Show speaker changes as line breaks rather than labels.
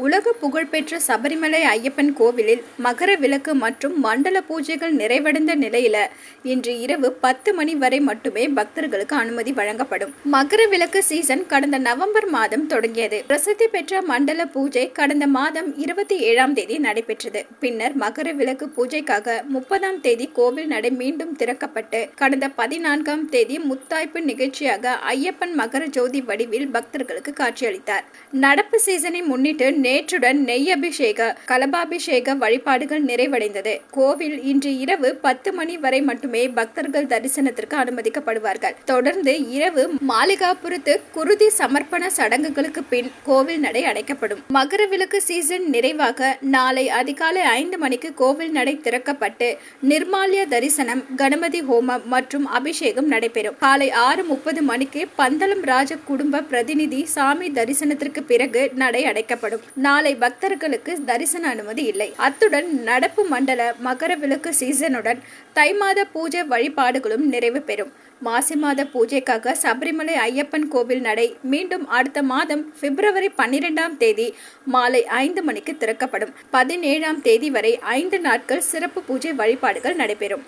உலக புகழ்பெற்ற சபரிமலை ஐயப்பன் கோவிலில் மகர விளக்கு மற்றும் மண்டல பூஜைகள் நிறைவடைந்த நிலையில இன்று இரவு 10 மணி வரை மட்டுமே பக்தர்களுக்கு அனுமதி வழங்கப்படும். மகர விளக்கு சீசன் கடந்த நவம்பர் மாதம் தொடங்கியது. பிரசித்தி பெற்ற மண்டல பூஜை கடந்த மாதம் 27ஆம் தேதி நடைபெற்றது. பின்னர் மகர விளக்கு பூஜைக்காக 30ஆம் தேதி கோவில் நடை மீண்டும் திறக்கப்பட்டு கடந்த 14ஆம் தேதி முத்தாய்ப்பு நிகழ்ச்சியாக ஐயப்பன் மகர ஜோதி வடிவில் பக்தர்களுக்கு காட்சியளித்தார். நடப்பு சீசனை முன்னிட்டு நேற்றுடன் நெய் அபிஷேக கலபாபிஷேக வழிபாடுகள் நிறைவடைந்தது. கோவில் இன்று இரவு 10 மணி வரை மட்டுமே பக்தர்கள் தரிசனத்திற்கு அனுமதிக்கப்படுவார்கள். தொடர்ந்து இரவு மாளிகாபுரத்து குருதி சமர்ப்பண சடங்குகளுக்கு பின் கோவில் நடை அடைக்கப்படும். மகர விளக்கு சீசன் நிறைவாக நாளை அதிகாலை 5 மணிக்கு கோவில் நடை திறக்கப்பட்டு நிர்மால்ய தரிசனம், கணபதி ஹோமம் மற்றும் அபிஷேகம் நடைபெறும். காலை 6:30 மணிக்கு பந்தளம் ராஜ குடும்ப பிரதிநிதி சாமி தரிசனத்திற்கு பிறகு நடை அடைக்கப்படும். நாளை பக்தர்களுக்கு தரிசன அனுமதி இல்லை. அத்துடன் நடப்பு மண்டல மகர விளக்கு சீசனுடன் தை மாத பூஜை வழிபாடுகளும் நிறைவு பெறும். மாசி மாத பூஜைக்காக சபரிமலை ஐயப்பன் கோவில் நடை மீண்டும் அடுத்த மாதம் பிப்ரவரி 12ஆம் தேதி மாலை 5 மணிக்கு திறக்கப்படும். 17ஆம் தேதி வரை 5 நாட்கள் சிறப்பு பூஜை வழிபாடுகள் நடைபெறும்.